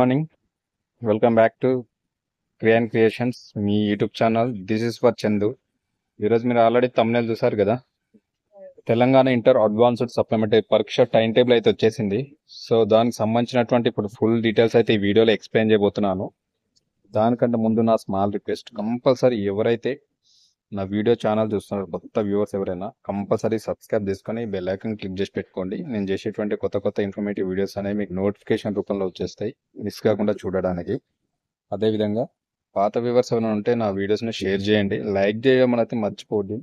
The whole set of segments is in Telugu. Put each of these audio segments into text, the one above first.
Morning. Welcome back to Kriyan Creations, మీ YouTube channel. This is for Chandu. ఈరోజు మీరు ఆల్రెడీ తమ్మునేల్ చూసారు కదా. తెలంగాణ ఇంటర్ అడ్వాన్స్డ్ సప్లిమెంటరీ పరీక్ష టైం టేబుల్ అయితే వచ్చేసింది. సో దానికి సంబంధించినటువంటి ఇప్పుడు ఫుల్ డీటెయిల్స్ అయితే ఈ వీడియోలో ఎక్స్ప్లెయిన్ చేయబోతున్నాను. దానికంటే ముందు నా స్మాల్ రిక్వెస్ట్, కంపల్సరీ ఎవరైతే నా వీడియో ఛానల్ చూస్తున్నారు, కొత్త వ్యూవర్స్ ఎవరైనా కంపల్సరీ సబ్స్క్రైబ్ చేసుకొని బెల్ ఐకాన్ క్లిక్ చేసి పెట్టుకోండి. నేను చేసేటువంటి కొత్త ఇన్ఫర్మేటివ్ వీడియోస్ అనేవి మీకు నోటిఫికేషన్ రూపంలో వచ్చేస్తాయి, మిస్ కాకుండా చూడడానికి. అదేవిధంగా పాత వ్యూవర్స్ ఎవరైనా ఉంటే నా వీడియోస్ని షేర్ చేయండి, లైక్ చేయడం అయితే మర్చిపోద్దు.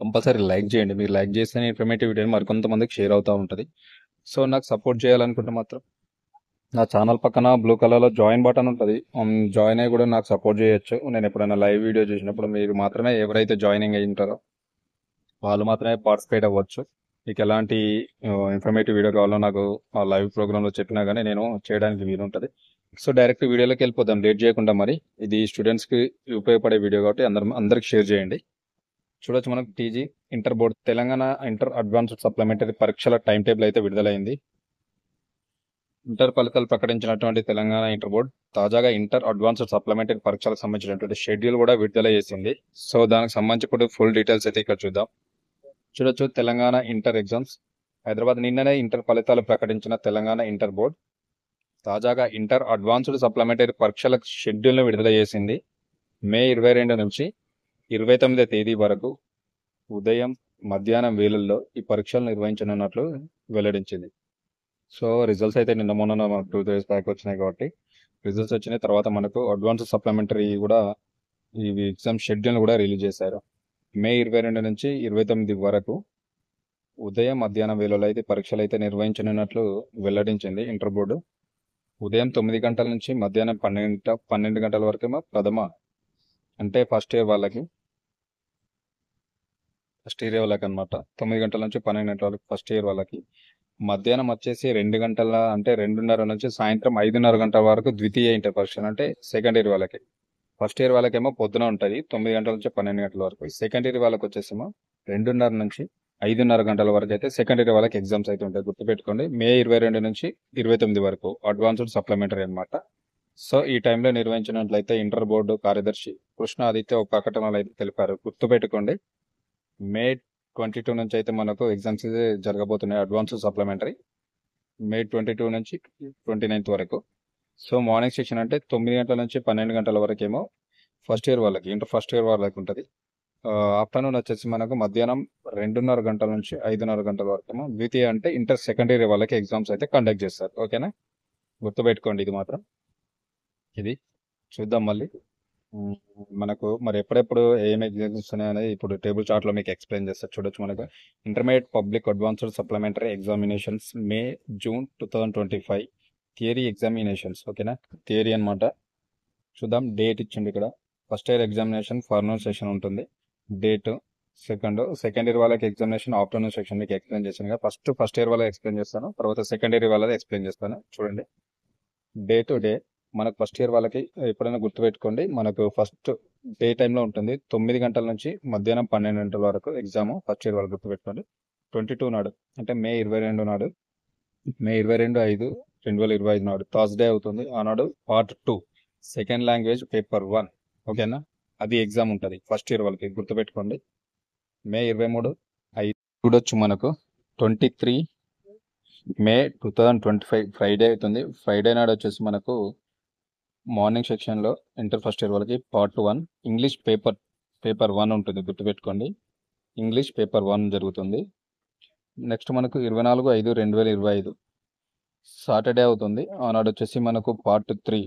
కంపల్సరీ లైక్ చేయండి. మీరు లైక్ చేస్తేనే ఇన్ఫర్మేటివ్ వీడియో మరికొంతమందికి షేర్ అవుతూ ఉంటుంది. సో నాకు సపోర్ట్ చేయాలనుకుంటే మాత్రం నా ఛానల్ పక్కన బ్లూ కలర్లో జాయిన్ బటన్ ఉంటుంది, జాయిన్ అయ్యి కూడా నాకు సపోర్ట్ చేయొచ్చు. నేను ఎప్పుడైనా లైవ్ వీడియో చూసినప్పుడు మీరు మాత్రమే, ఎవరైతే జాయినింగ్ అయ్యి ఉంటారో వాళ్ళు మాత్రమే పార్టిసిపేట్ అవ్వచ్చు. మీకు ఎలాంటి ఇన్ఫర్మేటివ్ వీడియో కావాలో నాకు ఆ లైవ్ ప్రోగ్రాంలో చెప్పినా కానీ నేను చేయడానికి వీలు ఉంటుంది. సో డైరెక్ట్ వీడియోలోకి వెళ్ళిపోదాం లేట్ చేయకుండా. మరి ఇది స్టూడెంట్స్కి ఉపయోగపడే వీడియో కాబట్టి అందరికి షేర్ చేయండి. చూడొచ్చు, మనకు TG inter board Telangana inter advanced supplementary పరీక్షల టైం టేబుల్ అయితే విడుదలైంది. ఇంటర్ ఫలితాలు ప్రకటించినటువంటి తెలంగాణ ఇంటర్ బోర్డ్ తాజాగా ఇంటర్ అడ్వాన్స్డ్ సప్లిమెంటరీ పరీక్షలకు సంబంధించినటువంటి షెడ్యూల్ కూడా విడుదల చేసింది. సో దానికి సంబంధించి ఫుల్ డీటెయిల్స్ అయితే ఇక్కడ చూద్దాం. చూడొచ్చు, తెలంగాణ ఇంటర్ ఎగ్జామ్స్ హైదరాబాద్. నిన్ననే ఇంటర్ ఫలితాలు ప్రకటించిన తెలంగాణ ఇంటర్ బోర్డ్ తాజాగా ఇంటర్ అడ్వాన్స్డ్ సప్లిమెంటరీ పరీక్షల షెడ్యూల్ను విడుదల చేసింది. మే 22 నుంచి 29 తేదీ వరకు ఉదయం మధ్యాహ్నం వేళల్లో ఈ పరీక్షలు నిర్వహించనున్నట్లు వెల్లడించింది. సో రిజల్ట్స్ అయితే నిన్న మొన్న 2 days బ్యాక్ వచ్చినాయి కాబట్టి రిజల్ట్స్ వచ్చిన తర్వాత మనకు అడ్వాన్స్ సప్లిమెంటరీ కూడా ఈ ఎగ్జామ్ షెడ్యూల్ కూడా రిలీజ్ చేశారు. మే 22 నుంచి 29 వరకు ఉదయం మధ్యాహ్నం వేళలో అయితే పరీక్షలు అయితే నిర్వహించనున్నట్లు వెల్లడించింది ఇంటర్ బోర్డు. ఉదయం 9 గంటల నుంచి మధ్యాహ్నం 12 గంటల వరకేమో ప్రథమ, అంటే ఫస్ట్ ఇయర్ వాళ్ళకి అనమాట. 9 గంటల నుంచి 12 గంటల వరకు ఫస్ట్ ఇయర్ వాళ్ళకి. మధ్యాహ్నం వచ్చేసి 2 గంటల, అంటే 2:30 నుంచి సాయంత్రం 5:30 గంటల వరకు ద్వితీయ ఇంటర్ పరీక్షలు, అంటే సెకండ్ ఇయర్ వాళ్ళకి. ఫస్ట్ ఇయర్ వాళ్ళకేమో పొద్దున ఉంటుంది 9 గంటల నుంచి 12 గంటల వరకు. సెకండ్ ఇయర్ వాళ్ళకి వచ్చేసేమో 2:30 నుంచి 5:30 గంటల వరకు అయితే సెకండ్ ఇయర్ వాళ్ళకి ఎగ్జామ్స్ అయితే ఉంటాయి. గుర్తుపెట్టుకోండి, మే 22 నుంచి 29 వరకు అడ్వాన్స్డ్ సప్లిమెంటరీ అనమాట. సో ఈ టైంలో నిర్వహించినట్లయితే ఇంటర్ బోర్డు కార్యదర్శి కృష్ణ ఆదిత్య ఒక ప్రకటనలు అయితే తెలిపారు. గుర్తుపెట్టుకోండి, మే 22 నుంచి అయితే మనకు ఎగ్జామ్స్ జరగబోతున్నాయి అడ్వాన్స్ సప్లిమెంటరీ. మే 22 నుంచి 29 వరకు. సో మార్నింగ్ సెక్షన్ అంటే 9 గంటల నుంచి 12 గంటల వరకు ఏమో ఫస్ట్ ఇయర్ వాళ్ళకి, ఇంటర్ ఫస్ట్ ఇయర్ వాళ్ళకి ఉంటుంది. ఆఫ్టర్నూన్ వచ్చేసి మనకు మధ్యాహ్నం 2:30 గంటల నుంచి 5:30 గంటల వరకు ఏమో ద్వితీయ, అంటే ఇంటర్ సెకండ్ ఇయర్ వాళ్ళకి ఎగ్జామ్స్ అయితే కండక్ట్ చేస్తారు. ఓకేనా, గుర్తుపెట్టుకోండి ఇది మాత్రం. ఇది చూద్దాం మళ్ళీ మనకు మరి ఎప్పుడెప్పుడు ఏం ఎగ్జామ్స్ అనేది ఇప్పుడు టేబుల్ చార్ట్లో మీకు ఎక్స్ప్లెయిన్ చేస్తారు. చూడొచ్చు, మనకు intermediate public advanced supplementary examinations May June 2025 theory examinations. ఓకేనా, థియరీ అనమాట. చూద్దాం, డేట్ ఇచ్చింది ఇక్కడ. First year examination forenoon session ఉంటుంది డేట్. సెకండ్ ఇయర్ వాళ్ళకి ఎగ్జామినేషన్ ఆఫ్టర్నూన్ సెక్షన్ మీకు ఎక్స్ప్లెయిన్ చేశాను కదా. ఫస్ట్ ఇయర్ వాళ్ళకి ఎక్స్ప్లెయిన్ చేస్తాను, తర్వాత సెకండ్ ఇయర్ వాళ్ళది ఎక్స్ప్లెయిన్ చేస్తాను. చూడండి, డే టు డే మనకు ఫస్ట్ ఇయర్ వాళ్ళకి ఎప్పుడైనా గుర్తుపెట్టుకోండి, మనకు ఫస్ట్ డే టైంలో ఉంటుంది 9 గంటల నుంచి మధ్యాహ్నం 12 గంటల వరకు ఎగ్జామ్. ఫస్ట్ ఇయర్ వాళ్ళు గుర్తుపెట్టుకోండి. 22 నాడు, అంటే మే 22 నాడు, మే 22/5/2025 నాడు థర్స్డే అవుతుంది. ఆనాడు పార్ట్ 2 సెకండ్ లాంగ్వేజ్ పేపర్ 1. ఓకేనా, అది ఎగ్జామ్ ఉంటుంది ఫస్ట్ ఇయర్ వాళ్ళకి, గుర్తుపెట్టుకోండి. మే 23/5 చూడొచ్చు, మనకు 23 మే 2025 ఫ్రైడే అవుతుంది. ఫ్రైడే నాడు వచ్చేసి మనకు మార్నింగ్ సెక్షన్లో ఇంటర్ ఫస్ట్ ఇయర్ వాళ్ళకి పార్ట్ 1 ఇంగ్లీష్ పేపర్ 1 ఉంటుంది. గుర్తుపెట్టుకోండి, ఇంగ్లీష్ పేపర్ 1 జరుగుతుంది. నెక్స్ట్ మనకు 24/5/2025 సాటర్డే అవుతుంది. ఆనాడు వచ్చేసి మనకు పార్ట్ 3.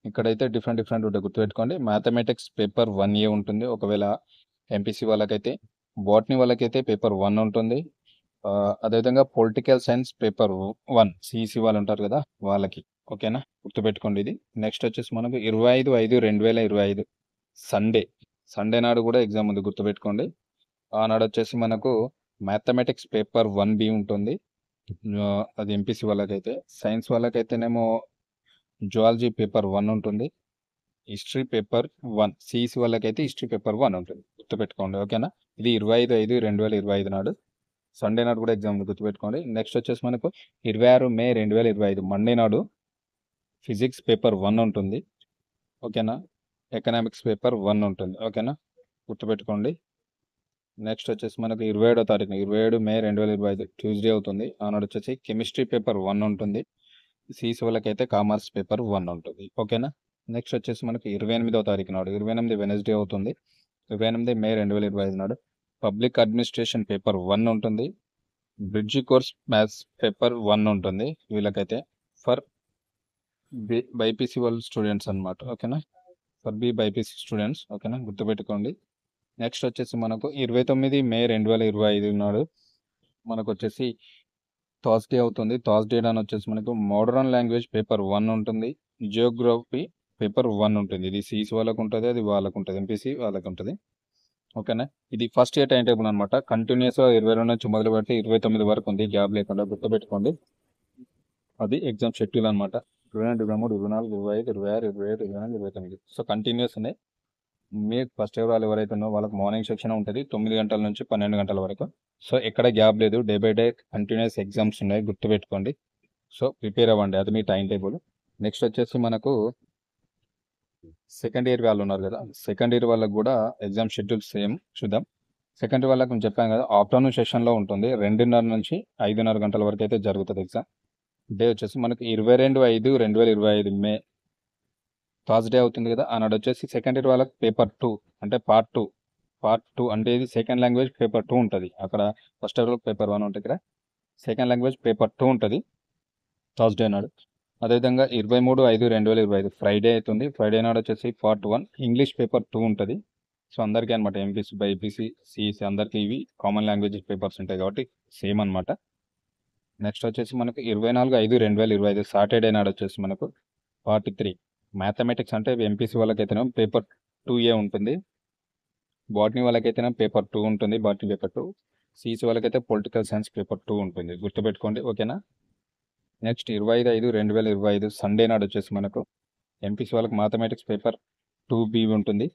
ఇక్కడైతే డిఫరెంట్ ఉంటాయి, గుర్తుపెట్టుకోండి. మ్యాథమెటిక్స్ పేపర్ 1A ఉంటుంది ఒకవేళ ఎంపీసీ వాళ్ళకైతే. బాటనీ వాళ్ళకైతే పేపర్ 1 ఉంటుంది. అదేవిధంగా పొలిటికల్ సైన్స్ పేపర్ 1 సిఈసి వాళ్ళు ఉంటారు కదా వాళ్ళకి. ఓకేనా, గుర్తుపెట్టుకోండి ఇది. నెక్స్ట్ వచ్చేసి మనకు 25/5/2025 సండే నాడు కూడా ఎగ్జామ్ ఉంది, గుర్తుపెట్టుకోండి. ఆనాడు వచ్చేసి మనకు మ్యాథమెటిక్స్ పేపర్ 1B ఉంటుంది, అది ఎంపీసీ వాళ్ళకైతే. సైన్స్ వాళ్ళకైతేనేమో జువాలజీ పేపర్ 1 ఉంటుంది. హిస్టరీ పేపర్ 1 సిఈసి వాళ్ళకైతే హిస్టరీ పేపర్ 1 ఉంటుంది, గుర్తుపెట్టుకోండి. ఓకేనా, ఇది 25/5/2025 నాడు సండే నాడు కూడా ఎగ్జామ్ గుర్తుపెట్టుకోండి. నెక్స్ట్ వచ్చేసి మనకు 26 మే 2025 మండే నాడు ఫిజిక్స్ పేపర్ 1 ఉంటుంది, ఓకేనా. ఎకనామిక్స్ పేపర్ 1 ఉంటుంది, ఓకేనా, గుర్తుపెట్టుకోండి. నెక్స్ట్ వచ్చేసి మనకు 27వ తారీఖున 27 మే 2025 ట్యూస్డే అవుతుంది. ఆనాడు వచ్చేసి కెమిస్ట్రీ పేపర్ 1 ఉంటుంది. సిఈసి వాళ్ళకైతే కామర్స్ పేపర్ 1 ఉంటుంది, ఓకేనా. నెక్స్ట్ వచ్చేసి మనకి 28వ తారీఖు నాడు 28 వెనస్డే అవుతుంది. 28 మే 2025 నాడు పబ్లిక్ అడ్మినిస్ట్రేషన్ పేపర్ 1 ఉంటుంది. బ్రిడ్జి కోర్స్ మ్యాథ్స్ పేపర్ 1 ఉంటుంది వీళ్ళకైతే, ఫర్ బైపీసీ వాళ్ళు స్టూడెంట్స్ అనమాట, ఓకేనా. ఫర్ బైపీసీ స్టూడెంట్స్, ఓకేనా, గుర్తుపెట్టుకోండి. నెక్స్ట్ వచ్చేసి మనకు 29 మే 2025 నాడు మనకు వచ్చేసి థర్స్డే అవుతుంది. థర్స్డే అని వచ్చేసి మనకు మోడర్న్ లాంగ్వేజ్ పేపర్ 1 ఉంటుంది. జియోగ్రఫీ పేపర్ 1 ఉంటుంది. ఇది సిఈసి వాళ్ళకు ఉంటుంది, అది వాళ్ళకు ఉంటుంది, ఎంపీసీ వాళ్ళకు ఉంటుంది, ఓకేనా. ఇది ఫస్ట్ ఇయర్ టైం టేబుల్ అనమాట. కంటిన్యూస్గా 22 నుంచి మొదలు పెడితే 29 వరకు ఉంది, గ్యాప్ లేకుండా, గుర్తుపెట్టుకోండి. అది ఎగ్జామ్ షెడ్యూల్ అనమాట. 22, 23, 24, 25, 26, 27, 28, 29. సో కంటిన్యూస్ ఉన్నాయి. మీరు ఫస్ట్ ఇయర్ వాళ్ళు ఎవరైతే ఉన్నారో వాళ్ళకి మార్నింగ్ సెక్షన్ ఉంటుంది 9 గంటల నుంచి 12 గంటల వరకు. సో ఎక్కడ గ్యాప్ లేదు, day by day continuous exams ఉన్నాయి, గుర్తుపెట్టుకోండి. సో ప్రిపేర్ అవ్వండి, అది మీ టైం టేబుల్. నెక్స్ట్ వచ్చేసి మనకు సెకండ్ ఇయర్ వాళ్ళు ఉన్నారు కదా, సెకండ్ ఇయర్ వాళ్ళకి కూడా ఎగ్జామ్ షెడ్యూల్ సేమ్ చూద్దాం. సెకండ్ ఇయర్ వాళ్ళకి నేను చెప్పాను కదా, ఆఫ్టర్నూన్ సెషన్లో ఉంటుంది. 2:30 నుంచి 5:30 గంటల వరకు అయితే జరుగుతుంది ఎగ్జామ్. డే వచ్చేసి మనకి 22/5/2025 మే థర్స్డే అవుతుంది కదా, ఆనాడు వచ్చేసి సెకండ్ ఇయర్ వాళ్ళకి పేపర్ 2 అంటే పార్ట్ టూ అంటే ఇది సెకండ్ లాంగ్వేజ్ పేపర్ 2 ఉంటుంది. అక్కడ ఫస్ట్ ఇయర్ పేపర్ 1 ఉంటుంది, ఇక్కడ సెకండ్ లాంగ్వేజ్ పేపర్ 2 ఉంటుంది థర్స్డే నాడు. అదేవిధంగా 23/5/2025 ఫ్రైడే అవుతుంది. ఫ్రైడే నాడు వచ్చేసి పార్ట్ 1 ఇంగ్లీష్ పేపర్ 2 ఉంటుంది. సో అందరికీ అనమాట, ఎంపీసీ బైపీసీ సిఈసి అందరికీ ఇవి కామన్ లాంగ్వేజ్ పేపర్స్ ఉంటాయి కాబట్టి సేమ్ అనమాట. నెక్స్ట్ వచ్చేసి మనకు 24/5/2025 సాటర్డే నాడు వచ్చేసి మనకు పార్ట్ 3 మ్యాథమెటిక్స్ అంటే ఎంపీసీ వాళ్ళకైతేనే పేపర్ 2A ఉంటుంది. బాటనీ వాళ్ళకైతేనే పేపర్ 2 ఉంటుంది, బాటనీ పేపర్ 2. సిఈసి వాళ్ళకైతే పొలిటికల్ సైన్స్ పేపర్ 2 ఉంటుంది, గుర్తుపెట్టుకోండి, ఓకేనా. నెక్స్ట్ 25/5/2025 సండే నాడు వచ్చేసి మనకు ఎంపీసీ వాళ్ళకి మ్యాథమెటిక్స్ పేపర్ 2B ఉంటుంది.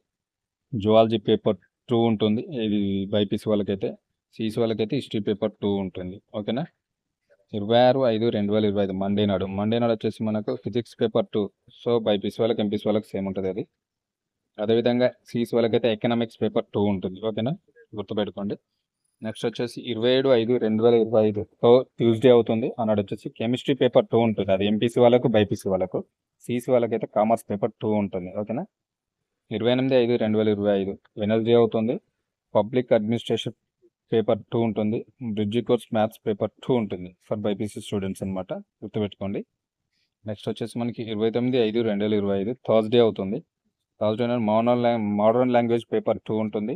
జువాలజీ పేపర్ 2 ఉంటుంది, ఇది బైపీసీ వాళ్ళకైతే. సిఈసి వాళ్ళకైతే హిస్టరీ పేపర్ 2 ఉంటుంది, ఓకేనా. 26/5/2025 మండే నాడు వచ్చేసి మనకు ఫిజిక్స్ పేపర్ 2. సో బైపీసీ వాళ్ళకి ఎంపీసీ వాళ్ళకి సేమ్ ఉంటుంది అది. అదేవిధంగా సిఈసి వాళ్ళకైతే ఎకనామిక్స్ పేపర్ 2 ఉంటుంది, ఓకేనా, గుర్తుపెట్టుకోండి. నెక్స్ట్ వచ్చేసి 27/5/2025 సో ట్యూస్డే అవుతుంది. అన్నాడు వచ్చేసి కెమిస్ట్రీ పేపర్ 2 ఉంటుంది, అది ఎంపీసీ వాళ్ళకు బైపీసీ వాళ్ళకు. సిఈసి వాళ్ళకైతే కామర్స్ పేపర్ 2 ఉంటుంది, ఓకేనా. 28/5/2025 వెనస్డే అవుతుంది. పబ్లిక్ అడ్మినిస్ట్రేషన్ పేపర్ 2 ఉంటుంది. బ్రిడ్జి కోర్స్ మ్యాథ్స్ పేపర్ 2 ఉంటుంది ఫర్ బైపీసీ స్టూడెంట్స్ అనమాట, గుర్తుపెట్టుకోండి. నెక్స్ట్ వచ్చేసి మనకి 29/5/2025 థర్స్డే అవుతుంది. థర్స్డే మోడర్న్ లాంగ్వేజ్ పేపర్ 2 ఉంటుంది.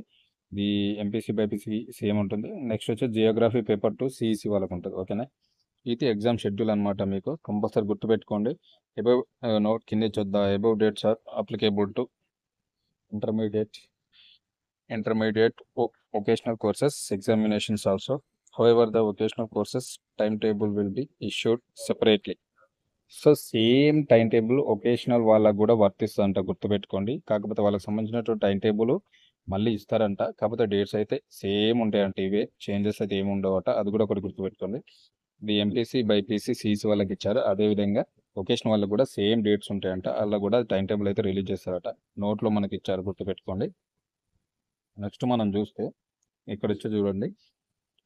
ఇది ఎంపీసీ బైపీసీ సేమ్ ఉంటుంది. నెక్స్ట్ వచ్చి జియోగ్రఫీ పేపర్ 2 సిఈసి వాళ్ళకు ఉంటుంది, ఓకేనా. ఇది ఎగ్జామ్ షెడ్యూల్ అనమాట, మీకు కంపల్సరీ గుర్తుపెట్టుకోండి. అబౌవ్ నోట్ కింద చూద్దాం. Above dates are applicable to intermediate vocational courses examinations also. However, the vocational courses timetable will be issued separately. So same time table vocational వాళ్ళకు కూడా వర్తిస్తుందంట, గుర్తుపెట్టుకోండి. కాకపోతే వాళ్ళకి సంబంధించినటువంటి టైం టేబుల్ మళ్ళీ ఇస్తారంట, కాకపోతే డేట్స్ అయితే సేమ్ ఉంటాయంట, ఇవే చేంజెస్ అయితే ఏమి ఉండవట, అది కూడా ఒకటి గుర్తుపెట్టుకోండి. ఇది ఎంపీసీ బైపీసీ సిఈసి వాళ్ళకి ఇచ్చారు. అదేవిధంగా ఒకేషనల్ వాళ్ళకి కూడా సేమ్ డేట్స్ ఉంటాయంట, అలా కూడా టైం టేబుల్ అయితే రిలీజ్ చేస్తారట, నోట్లో మనకి ఇచ్చారు, గుర్తుపెట్టుకోండి. నెక్స్ట్ మనం చూస్తే ఇక్కడ వచ్చి చూడండి,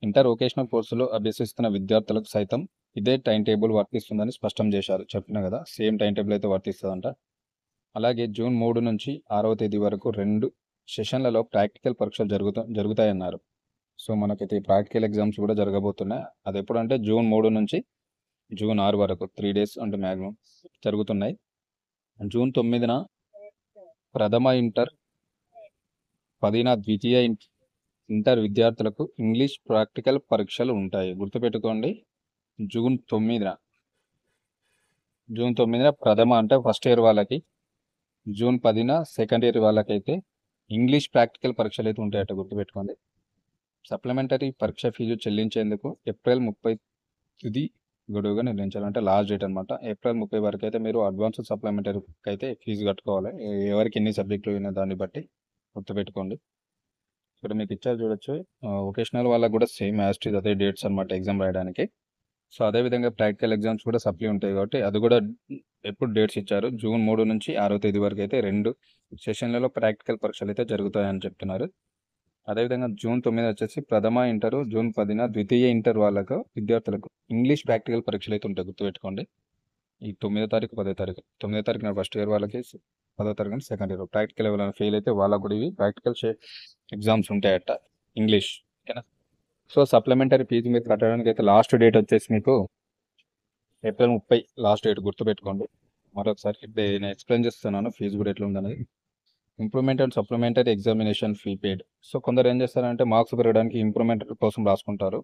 ఇంటర్ వొకేషనల్ కోర్సులో అభ్యసిస్తున్న విద్యార్థులకు సైతం ఇదే టైం టేబుల్ వర్తిస్తుందని స్పష్టం చేశారు. చెప్పిన కదా, సేమ్ టైం టేబుల్ అయితే వర్తిస్తుందంట. అలాగే జూన్ 3 నుంచి 6వ తేదీ వరకు 2 సెషన్లలో ప్రాక్టికల్ పరీక్షలు జరుగుతాయన్నారు. సో మనకైతే ప్రాక్టికల్ ఎగ్జామ్స్ కూడా జరగబోతున్నాయి. అది ఎప్పుడంటే జూన్ 3 నుంచి జూన్ 6 వరకు 3 days అంటే మ్యాక్సిమం జరుగుతున్నాయి. జూన్ 9న ప్రథమ ఇంటర్, 10న ద్వితీయ ఇంటర్ విద్యార్థులకు ఇంగ్లీష్ ప్రాక్టికల్ పరీక్షలు ఉంటాయి, గుర్తుపెట్టుకోండి. జూన్ 9న ప్రథమ అంటే ఫస్ట్ ఇయర్ వాళ్ళకి, జూన్ 10న సెకండ్ ఇయర్ వాళ్ళకైతే ఇంగ్లీష్ ప్రాక్టికల్ పరీక్షలు అయితే ఉంటాయట, గుర్తుపెట్టుకోండి. సప్లిమెంటరీ పరీక్ష ఫీజు చెల్లించేందుకు ఏప్రిల్ 30 తుది గడువుగా నిర్ణయించాలి, అంటే లాస్ట్ డేట్ అనమాట. ఏప్రిల్ 30 వరకు అయితే మీరు అడ్వాన్స్ సప్లిమెంటరీకి అయితే ఫీజు కట్టుకోవాలి, ఎవరికి ఎన్ని సబ్జెక్టులు అయినా దాన్ని బట్టి, గుర్తుపెట్టుకోండి. ఇక్కడ మీకు ఇచ్చారు చూడొచ్చు, వొకేషనల్ వాళ్ళకి కూడా సేమ్ యాజ్ ఇట్ ఈజ్ అదే డేట్స్ అనమాట ఎగ్జామ్ రాయడానికి. సో అదేవిధంగా ప్రాక్టికల్ ఎగ్జామ్స్ కూడా సప్లీ ఉంటాయి కాబట్టి అది కూడా ఎప్పుడు డేట్స్ ఇచ్చారు, జూన్ 3 నుంచి 6వ తేదీ వరకు అయితే 2 సెషన్లలో ప్రాక్టికల్ పరీక్షలు అయితే జరుగుతాయని చెప్తున్నారు. అదేవిధంగా జూన్ 9 వచ్చేసి ప్రథమ ఇంటర్, జూన్ 10న ద్వితీయ ఇంటర్ వాళ్ళకు విద్యార్థులకు ఇంగ్లీష్ ప్రాక్టికల్ పరీక్షలు అయితే ఉంటాయి, గుర్తుపెట్టుకోండి. ఈ 9వ తారీఖు 10వ తారీఖు 9వ తారీఖున ఫస్ట్ ఇయర్ వాళ్ళకి, 10వ తారీఖున సెకండ్ ఇయర్. ప్రాక్టికల్ ఎవరైనా ఫెయిల్ అయితే వాళ్ళకు కూడా ఇవి ప్రాక్టికల్ ఎగ్జామ్స్ ఉంటాయట ఇంగ్లీష్, ఓకేనా. సో సప్లిమెంటరీ ఫీజు మీరు కట్టడానికి అయితే లాస్ట్ డేట్ వచ్చేసి మీకు ఏప్రిల్ 30 లాస్ట్ డేట్, గుర్తుపెట్టుకోండి. మరొకసారి ఇప్పుడు నేను ఎక్స్ప్లెయిన్ చేస్తున్నాను ఫీజు కూడా ఎట్లా ఉందనేది. Improvement and supplementary examination fee paid. So కొందరు ఏం చేస్తారంటే మార్క్స్ పెరగడానికి ఇంప్రూవ్మెంట్ కోసం రాసుకుంటారు,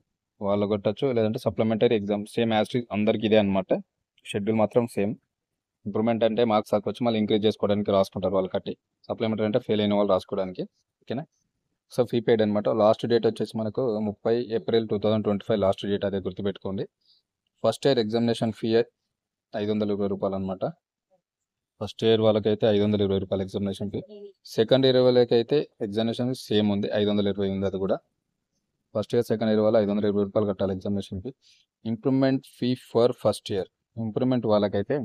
వాళ్ళు కొట్టచ్చు. లేదంటే సప్లిమెంటరీ ఎగ్జామ్ సేమ్ యాజ్ అందరికి ఇదే అనమాట, షెడ్యూల్ మాత్రం సేమ్. ఇంప్రూవ్మెంట్ అంటే మార్క్స్ తక్కువ మళ్ళీ ఇంక్రీజ్ చేసుకోవడానికి రాసుకుంటారు వాళ్ళు కట్టి. సప్లిమెంటరీ అంటే ఫెయిల్ అయిన వాళ్ళు రాసుకోవడానికి, ఓకేనా. సో ఫీ పేడ్ అనమాట. లాస్ట్ డేట్ వచ్చేసి మనకు 30 ఏప్రిల్ 2025 లాస్ట్ డేట్, అదే గుర్తుపెట్టుకోండి. ఫస్ట్ ఇయర్ ఎగ్జామినేషన్ ఫీ 520 రూపాయలు అనమాట. ఫస్ట్ ఇయర్ వాళ్ళకైతే 520 రూపాయలు ఎగ్జామినేషన్ ఫీ. సెకండ్ ఇయర్ వాళ్ళకి అయితే ఎగ్జామినేషన్ సేమ్ ఉంది, 520 ఉంది. అది కూడా ఫస్ట్ ఇయర్ సెకండ్ ఇయర్ వాళ్ళు 520 రూపాయలు కట్టాలి examination fee. Improvement fee for first year. Improvement వాళ్ళకైతే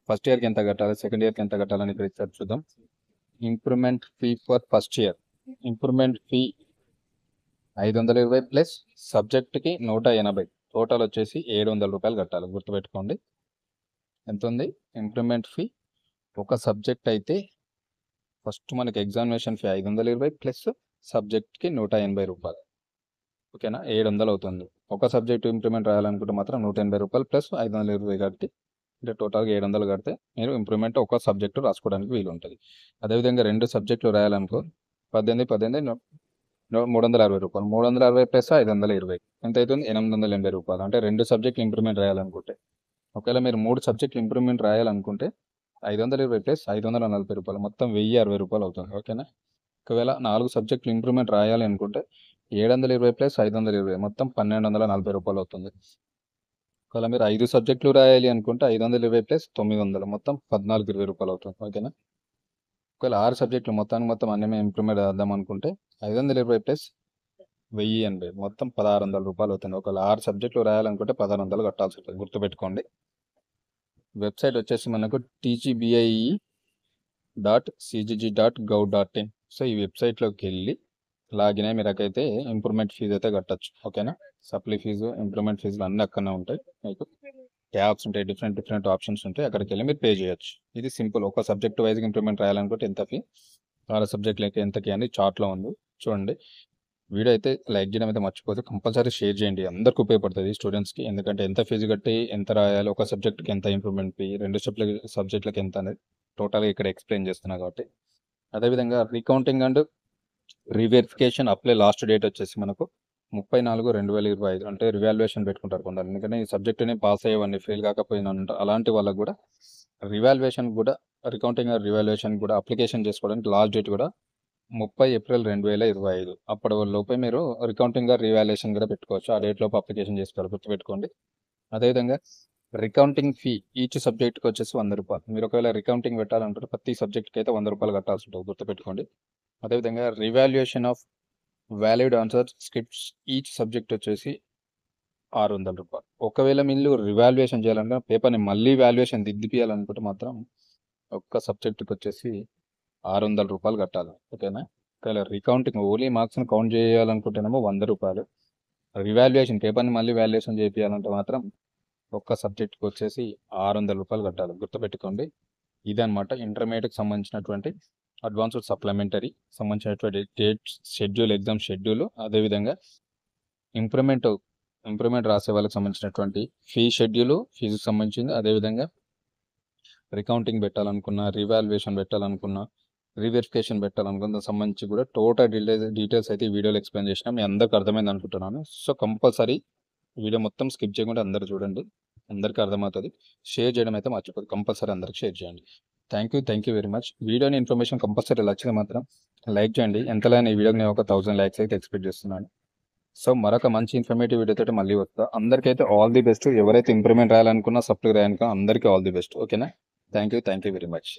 ఫస్ట్ ఇయర్కి ఎంత కట్టాలి, సెకండ్ ఇయర్కి ఎంత కట్టాలని ఇక్కడ ఇచ్చారు, చూద్దాం. Improvement fee for first year, improvement fee 520 plus సబ్జెక్ట్కి 180, టోటల్ వచ్చేసి 700 రూపాయలు కట్టాలి, గుర్తుపెట్టుకోండి. ఎంత ఉంది ఇంప్రూవ్మెంట్ ఫీ? ఒక సబ్జెక్ట్ అయితే ఫస్ట్ మనకి ఎగ్జామినేషన్ ఫీ 520 ప్లస్ సబ్జెక్ట్కి 180 రూపాయలు, ఓకేనా. 700 అవుతుంది. ఒక సబ్జెక్ట్ ఇంప్రూవ్మెంట్ రాయాలనుకుంటే మాత్రం 180 రూపాయలు ప్లస్ 520 కట్టి, అంటే టోటల్గా 700 కడితే మీరు ఇంప్రూవ్మెంట్ ఒక సబ్జెక్టు రాసుకోవడానికి వీలు ఉంటుంది. అదేవిధంగా 2 సబ్జెక్టులు రాయాలనుకో 18 360 రూపాయలు, 360 ప్లస్ 520 ఎంత అవుతుంది, 880 రూపాయలు. అంటే 2 సబ్జెక్టులు ఇంప్రూవ్మెంట్ రాయాలనుకుంటే, ఒకవేళ మీరు 3 సబ్జెక్టులు ఇంప్రూవ్మెంట్ రాయాలనుకుంటే 520 ప్లస్ 540 రూపాయలు, మొత్తం 1060 రూపాయలు అవుతుంది, ఓకేనా. ఒకవేళ 4 సబ్జెక్టులు ఇంప్రూవ్మెంట్ రాయాలి అనుకుంటే 720 ప్లస్ 520 మొత్తం 1240 రూపాయలు అవుతుంది. ఒకవేళ మీరు 5 సబ్జెక్టులు రాయాలి అనుకుంటే 520 ప్లస్ 900 మొత్తం 1420 రూపాయలు అవుతుంది, ఓకేనా. ఒకవేళ 6 సబ్జెక్టులు మొత్తం అన్నీ ఇంప్రూవ్మెంట్ రాద్దాం అనుకుంటే 520 ప్లస్ 1080 మొత్తం 1600 రూపాయలు అవుతుంది. ఒకవేళ 6 సబ్జెక్టులు రాయాలనుకుంటే 1600 కట్టాల్సి ఉంటుంది, గుర్తుపెట్టుకోండి. వెబ్సైట్ వచ్చేసి మనకు tgbi.cgg.gov.in. సో ఈ వెబ్సైట్లోకి వెళ్ళి లాగిన్ అయ్యి మీరకైతే ఇంప్రూవ్మెంట్ ఫీజు అయితే కట్టచ్చు, ఓకేనా. సప్లీ ఫీజు, ఇంప్రూవ్మెంట్ ఫీజులు అన్నీ అక్కడనే ఉంటాయి. మీకు ట్యాబ్స్ ఉంటాయి, డిఫరెంట్ ఆప్షన్స్ ఉంటాయి, అక్కడికి వెళ్ళి మీరు పే చేయొచ్చు. ఇది సింపుల్. ఒక సబ్జెక్ట్ వైజ్గా ఇంప్రూవ్మెంట్ రాయాలనుకుంటే ఎంత ఫీ, 6 సబ్జెక్టులకి ఎంతకి అని చార్ట్లో ఉంది, చూడండి. వీడియో అయితే లైక్ చేయడం అయితే మర్చిపోతే, కంపల్సరీ షేర్ చేయండి, అందరికి ఉపయోగపడుతుంది స్టూడెంట్స్కి. ఎందుకంటే ఎంత ఫీజు కట్టి ఎంత రాయాలి, ఒక సబ్జెక్ట్కి ఎంత ఇంప్రూవ్మెంట్ ఫీ, 2 సబ్జెక్టులకి ఎంత అనేది టోటల్గా ఇక్కడ ఎక్స్ప్లెయిన్ చేస్తున్నా కాబట్టి. అదేవిధంగా recounting and reverification apply last date వచ్చేసి మనకు 34/2025, అంటే రివాల్యుయేషన్ పెట్టుకుంటారు కొందరు. ఎందుకంటే ఈ సబ్జెక్టుని పాస్ అయ్యేవాడిని ఫెయిల్ కాకపోయినా అలాంటి వాళ్ళకు కూడా రివాల్యుయేషన్ కూడా, రికౌంటింగ్ అండ్ రివాల్యుయేషన్ కూడా అప్లికేషన్ చేసుకోవడానికి లాస్ట్ డేట్ కూడా 30 ఏప్రిల్ 2025. అప్పటి లోపే మీరు రికౌంటింగ్ రివాల్యుయేషన్ కూడా పెట్టుకోవచ్చు, ఆ డేట్ లోపు అప్లికేషన్ చేసుకోవాలి, గుర్తుపెట్టుకోండి. అదేవిధంగా రికౌంటింగ్ ఫీ ఈచ్ సబ్జెక్ట్కి వచ్చేసి 100 రూపాయలు. మీరు ఒకవేళ రికౌంటింగ్ పెట్టాలంటే ప్రతి సబ్జెక్ట్కి అయితే 100 రూపాయలు కట్టాల్సి ఉంటుంది, గుర్తుపెట్టుకోండి. అదేవిధంగా revaluation of valid answer scripts each subject వచ్చేసి 600 రూపాయలు. ఒకవేళ మీరు రివాల్యుయేషన్ చేయాలంటే పేపర్ని మళ్ళీ వాల్యుయేషన్ దిద్దిపియాలనుకుంటే మాత్రం ఒక్క సబ్జెక్ట్కి వచ్చేసి 600 రూపాయలు కట్టాలి, ఓకేనా. ఒకవేళ రికౌంటింగ్ ఓన్లీ మార్క్స్ని కౌంట్ చేయాలనుకుంటేనేమో 100 రూపాయలు. రివాల్యుయేషన్ పేపర్ని మళ్ళీ వాల్యుయేషన్ చేయాలంటే మాత్రం ఒక్క సబ్జెక్ట్కి వచ్చేసి 600 రూపాయలు కట్టాలి, గుర్తుపెట్టుకోండి. ఇదనమాట ఇంటర్మీడియట్కి సంబంధించినటువంటి అడ్వాన్స్డ్ సప్లిమెంటరీ సంబంధించినటువంటి ఎగ్జామ్ షెడ్యూల్. అదేవిధంగా ఇంప్రూవ్మెంట్ రాసే వాళ్ళకి సంబంధించినటువంటి ఫీ షెడ్యూల్, ఫీజుకి సంబంధించింది. అదేవిధంగా రికౌంటింగ్ పెట్టాలనుకున్నా, రివాల్యుయేషన్ పెట్టాలనుకున్నా, రీవెరిఫికేషన్ పెట్టాలనుకున్న దానికి సంబంధించి కూడా టోటల్ డీటెయిల్స్ అయితే ఈ వీడియోలో ఎక్స్ప్లెయిన్ చేసిన. మీ అందరికి అర్థమైంది అనుకుంటున్నాను. సో కంపల్సరీ వీడియో మొత్తం స్కిప్ చేయకుండా అందరూ చూడండి, అందరికీ అర్థమవుతుంది. షేర్ చేయడం అయితే మర్చిపోదు, కంపల్సరీ అందరికి షేర్ చేయండి. Thank you very much. వీడియోని ఇన్ఫర్మేషన్ కంపల్సరీ నచ్చితే మాత్రం లైక్ చేయండి. ఎంతలైనా ఈ వీడియోకి నేను ఒక 1000 లైక్స్ అయితే ఎక్స్పెక్ట్ చేస్తున్నాను. సో మరొక మంచి ఇన్ఫర్మేటివ్ వీడియోతో మళ్ళీ వస్తా. అందరికైతే ఆల్ ది బెస్ట్. ఎవరైతే ఇంప్రూవ్మెంట్ రాయాలనుకున్నా, సప్లీ రాయాలనుకున్నా అందరికీ ఆల్ ది బెస్ట్, ఓకేనా. Thank you very much.